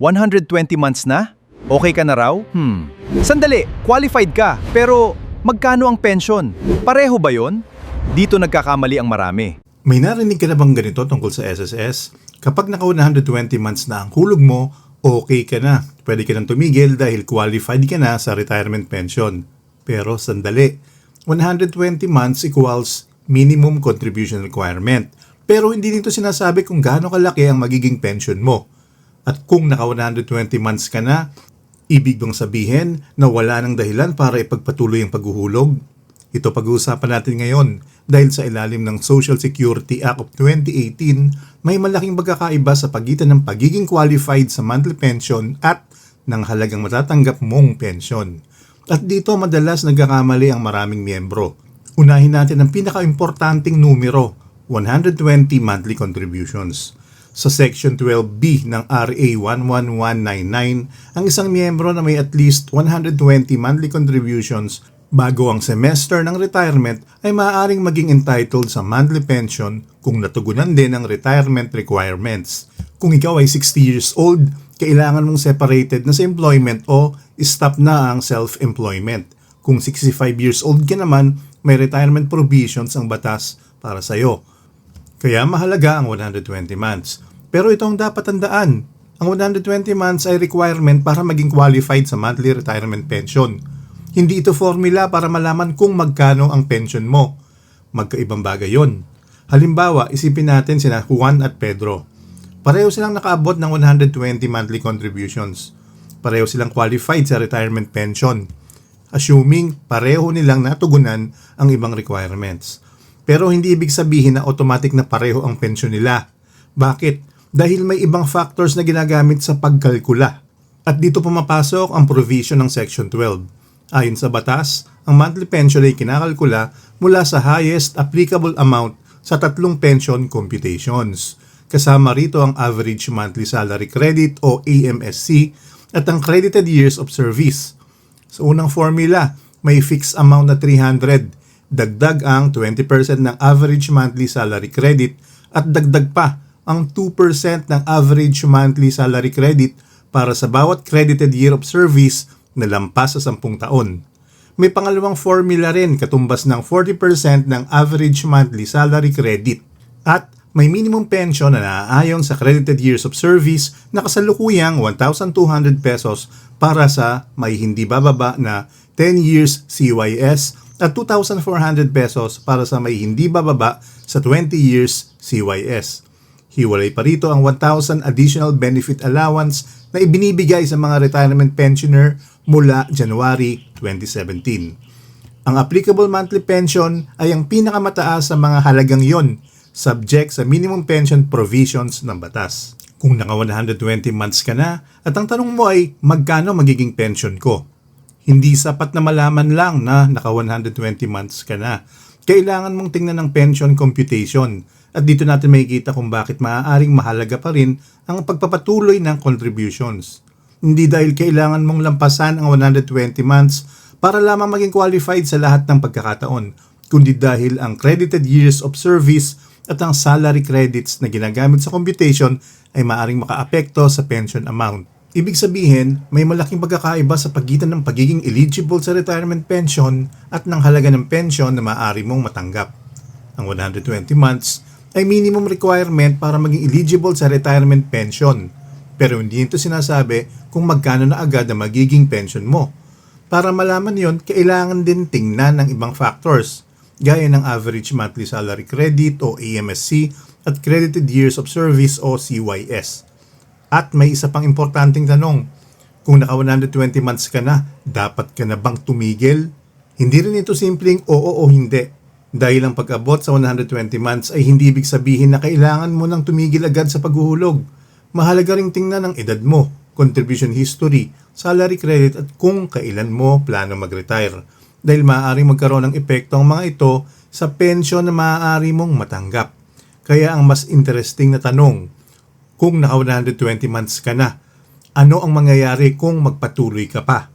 120 months na? Okay ka na raw? Sandali, qualified ka, pero magkano ang pension? Pareho ba yon? Dito nagkakamali ang marami. May narinig ka na bang ganito tungkol sa SSS? Kapag naka 120 months na ang hulog mo, okay ka na. Pwede ka nang tumigil dahil qualified ka na sa retirement pension. Pero sandali, 120 months equals minimum contribution requirement. Pero hindi nito sinasabi kung gaano kalaki ang magiging pension mo. At kung naka 120 months ka na, ibig bang sabihin na wala nang dahilan para ipagpatuloy ang paghuhulog? Ito pag-uusapan natin ngayon dahil sa ilalim ng Social Security Act of 2018, may malaking pagkakaiba sa pagitan ng pagiging qualified sa monthly pension at ng halagang matatanggap mong pension. At dito madalas nagkakamali ang maraming miyembro. Unahin natin ang pinaka-importanting numero, 120 monthly contributions. Sa Section 12B ng RA 11199, ang isang miyembro na may at least 120 monthly contributions bago ang semester ng retirement ay maaaring maging entitled sa monthly pension kung natugunan din ang retirement requirements. Kung ikaw ay 60 years old, kailangan mong separated na sa employment o stop na ang self-employment. Kung 65 years old ka naman, may retirement provisions ang batas para sa iyo. Kaya mahalaga ang 120 months. Pero ito ang dapat tandaan. Ang 120 months ay requirement para maging qualified sa monthly retirement pension. Hindi ito formula para malaman kung magkano ang pension mo. Magkaibang bagay yon. Halimbawa, isipin natin sina Juan at Pedro. Pareho silang nakaabot ng 120 monthly contributions. Pareho silang qualified sa retirement pension. Assuming pareho nilang natugunan ang ibang requirements. Pero hindi ibig sabihin na automatic na pareho ang pensyon nila. Bakit? Dahil may ibang factors na ginagamit sa pagkalkula. At dito pumapasok ang provision ng Section 12. Ayon sa batas, ang monthly pension ay kinakalkula mula sa highest applicable amount sa tatlong pension computations. Kasama rito ang average monthly salary credit o AMSC at ang credited years of service. Sa unang formula, may fixed amount na 300. Dagdag ang 20% ng average monthly salary credit at dagdag pa ang 2% ng average monthly salary credit para sa bawat credited year of service na lampas sa 10 taon. May pangalawang formula rin katumbas ng 40% ng average monthly salary credit at may minimum pension na naaayon sa credited years of service na kasalukuyang 1,200 pesos para sa may hindi bababa na 10 years CYS at 2,400 pesos para sa may hindi bababa sa 20 years CYS. Hiwalay pa rito ang 1,000 additional benefit allowance na ibinibigay sa mga retirement pensioner mula January 2017. Ang applicable monthly pension ay ang pinakamataas sa mga halagang yon, subject sa minimum pension provisions ng batas. Kung naka 120 months ka na at ang tanong mo ay magkano magiging pension ko? Hindi sapat na malaman lang na naka 120 months ka na. Kailangan mong tingnan ng pension computation at dito natin makikita kung bakit maaaring mahalaga pa rin ang pagpapatuloy ng contributions. Hindi dahil kailangan mong lampasan ang 120 months para lamang maging qualified sa lahat ng pagkakataon, kundi dahil ang credited years of service at ang salary credits na ginagamit sa computation ay maaaring makaapekto sa pension amount. Ibig sabihin, may malaking pagkakaiba sa pagitan ng pagiging eligible sa retirement pension at ng halaga ng pension na maaari mong matanggap. Ang 120 months ay minimum requirement para maging eligible sa retirement pension. Pero hindi ito sinasabi kung magkano na agad ang magiging pension mo. Para malaman yon, kailangan din tingnan ng ibang factors, gaya ng average monthly salary credit o AMSC at credited years of service o CYS. At may isa pang importanteng tanong, kung naka 120 months ka na, dapat ka na bang tumigil? Hindi rin ito simpleng oo o hindi. Dahil ang pag-abot sa 120 months ay hindi ibig sabihin na kailangan mo nang tumigil agad sa paghuhulog. Mahalaga ring tingnan ang edad mo, contribution history, salary credit at kung kailan mo plano mag-retire. Dahil maaaring magkaroon ng epekto ang mga ito sa pension na maaari mong matanggap. Kaya ang mas interesting na tanong, kung naka 120 months ka na, ano ang mangyayari kung magpatuloy ka pa?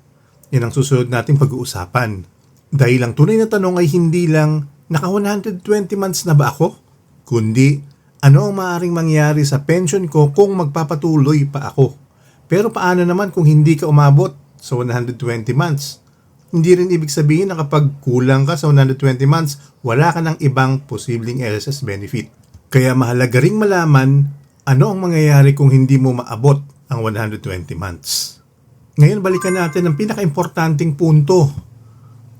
Yan ang susunod nating pag-uusapan. Dahil ang tunay na tanong ay hindi lang, naka 120 months na ba ako? Kundi, ano ang maaaring mangyari sa pension ko kung magpapatuloy pa ako? Pero paano naman kung hindi ka umabot sa 120 months? Hindi rin ibig sabihin na kapag kulang ka sa 120 months, wala ka ng ibang posibleng SSS benefit. Kaya mahalaga ring malaman ano ang mangyayari kung hindi mo maabot ang 120 months. Ngayon balikan natin ang pinaka-importanting punto,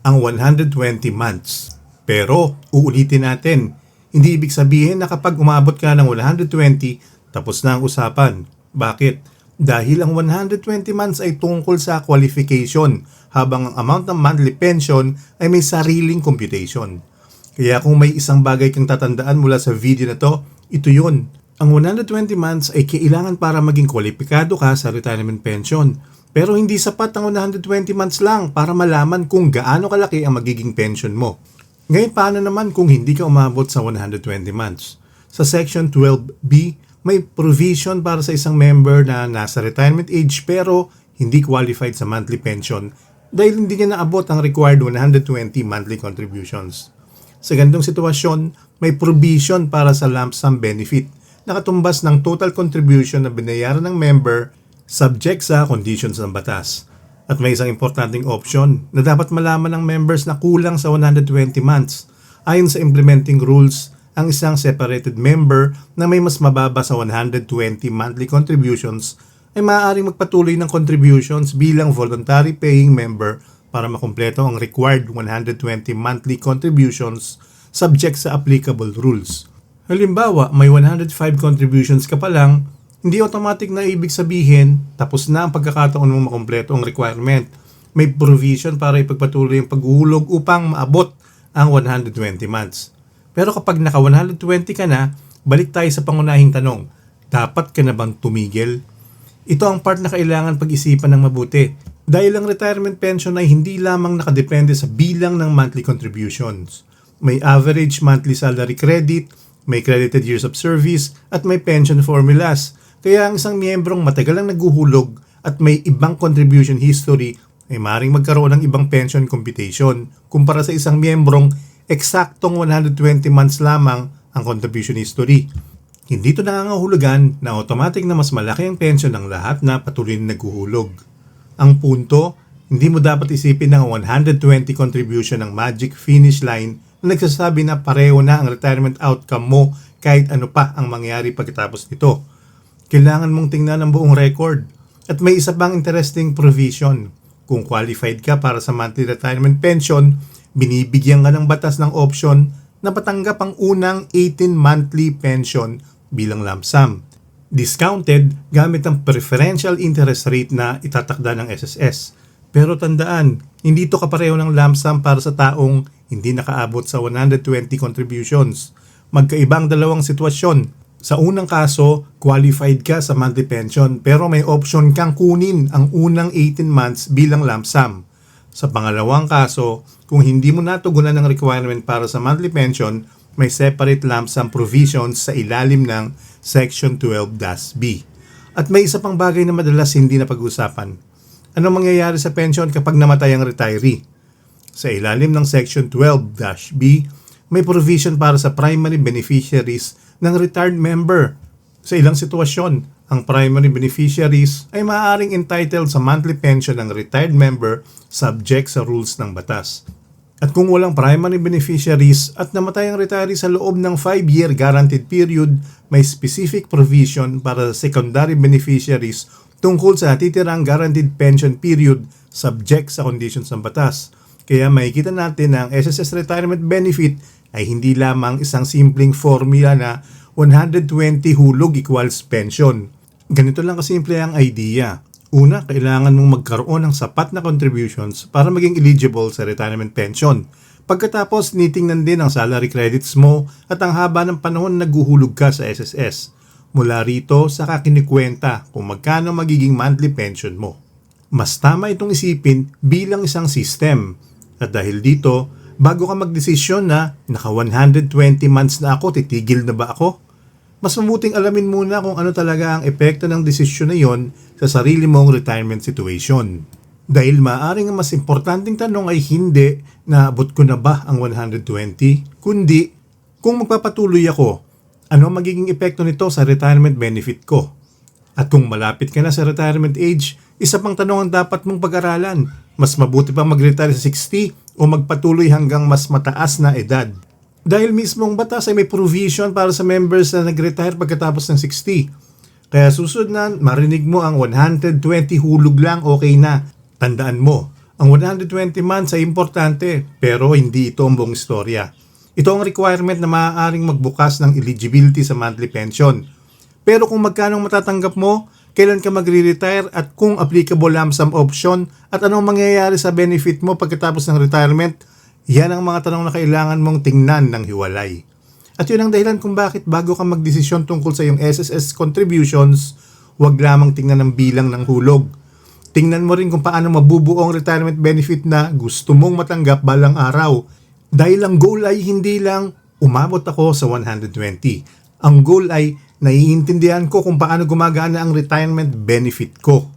ang 120 months. Pero uulitin natin, hindi ibig sabihin na kapag umabot ka ng 120, tapos na ang usapan. Bakit? Dahil ang 120 months ay tungkol sa qualification, habang ang amount ng monthly pension ay may sariling computation. Kaya kung may isang bagay kang tatandaan mula sa video na to, ito yun. Ang 120 months ay kailangan para maging kwalipikado ka sa retirement pension. Pero hindi sapat ang 120 months lang para malaman kung gaano kalaki ang magiging pension mo. Ngayon, paano naman kung hindi ka umabot sa 120 months? Sa Section 12B, may provision para sa isang member na nasa retirement age pero hindi qualified sa monthly pension dahil hindi niya naabot ang required 120 monthly contributions. Sa ganitong sitwasyon, may provision para sa lump sum benefit na katumbas ng total contribution na binayaran ng member subject sa conditions ng batas. At may isang importanteng option na dapat malaman ng members na kulang sa 120 months. Ayon sa implementing rules, ang isang separated member na may mas mababa sa 120 monthly contributions ay maaaring magpatuloy ng contributions bilang voluntary paying member para makumpleto ang required 120 monthly contributions subject sa applicable rules. Halimbawa, may 105 contributions ka pa lang, hindi automatic na ibig sabihin tapos na ang pagkakataon mong makumpleto ang requirement. May provision para ipagpatuloy ang paghuhulog upang maabot ang 120 months. Pero kapag naka 120 ka na, balik tayo sa pangunahing tanong, dapat ka na bang tumigil? Ito ang part na kailangan pag-isipan ng mabuti. Dahil ang retirement pension ay hindi lamang nakadepende sa bilang ng monthly contributions. May average monthly salary credit, may credited years of service, at may pension formulas. Kaya ang isang miyembrong matagal ang naghuhulog at may ibang contribution history ay maaaring magkaroon ng ibang pension computation kumpara sa isang miyembrong eksaktong 120 months lamang ang contribution history. Hindi ito nangangahulugan na automatic na mas malaki ang pension ng lahat na patuloy na naghuhulog. Ang punto, hindi mo dapat isipin ng 120 contribution ng magic finish line na nagsasabi na pareho na ang retirement outcome mo kahit ano pa ang mangyari pagkatapos nito. Kailangan mong tingnan ang buong record. At may isa pang interesting provision. Kung qualified ka para sa monthly retirement pension, binibigyan ka ng batas ng option na patanggap ang unang 18 monthly pension bilang lump sum. Discounted gamit ang preferential interest rate na itatakda ng SSS. Pero tandaan, hindi ito kapareho ng lump sum para sa taong hindi nakaabot sa 120 contributions. Magkaibang dalawang sitwasyon. Sa unang kaso, qualified ka sa monthly pension pero may option kang kunin ang unang 18 months bilang lump sum. Sa pangalawang kaso, kung hindi mo natugunan ang requirement para sa monthly pension, may separate lump sum provisions sa ilalim ng Section 12-B. At may isa pang bagay na madalas hindi napag-usapan. Ano mangyayari sa pension kapag namatay ang retiree? Sa ilalim ng Section 12-B, may provision para sa primary beneficiaries ng retired member. Sa ilang sitwasyon, ang primary beneficiaries ay maaaring entitled sa monthly pension ng retired member subject sa rules ng batas. At kung walang primary beneficiaries at namatay ang retiree sa loob ng 5-year guaranteed period, may specific provision para sa secondary beneficiaries tungkol sa natitirang guaranteed pension period subject sa conditions ng batas. Kaya makikita natin na ang SSS retirement benefit ay hindi lamang isang simpleng formula na 120 hulog equals pension. Ganito lang kasimple ang idea. Una, kailangan mong magkaroon ng sapat na contributions para maging eligible sa retirement pension. Pagkatapos, nitingnan din ang salary credits mo at ang haba ng panahon na naghuhulog ka sa SSS. Mula rito, saka kinikwenta kung magkano magiging monthly pension mo. Mas tama itong isipin bilang isang system. At dahil dito, bago ka magdesisyon na naka 120 months na ako, titigil na ba ako? Mas mabuting alamin muna kung ano talaga ang epekto ng desisyon na yon sa sarili mong retirement situation. Dahil maaaring ang mas importanteng tanong ay hindi na abot ko na ba ang 120, kundi kung magpapatuloy ako, ano ang magiging epekto nito sa retirement benefit ko? At kung malapit ka na sa retirement age, isa pang tanong ang dapat mong pag-aralan. Mas mabuti pa mag-retire sa 60 o magpatuloy hanggang mas mataas na edad? Dahil mismong batas ay may provision para sa members na nag-retire pagkatapos ng 60. Kaya susunod na marinig mo ang 120 hulog lang, okay na. Tandaan mo, ang 120 months ay importante, pero hindi ito ang buong istorya. Ito ang requirement na maaaring magbukas ng eligibility sa monthly pension. Pero kung magkano matatanggap mo, kailan ka magre-retire at kung applicable lump sum option at anong mangyayari sa benefit mo pagkatapos ng retirement, yan ang mga tanong na kailangan mong tingnan ng hiwalay. At yun ang dahilan kung bakit bago ka magdesisyon tungkol sa iyong SSS contributions, huwag lamang tingnan ang bilang ng hulog. Tingnan mo rin kung paano mabubuo ang retirement benefit na gusto mong matanggap balang araw. Dahil ang goal ay hindi lang umabot ako sa 120. Ang goal ay naiintindihan ko kung paano gumagana ang retirement benefit ko.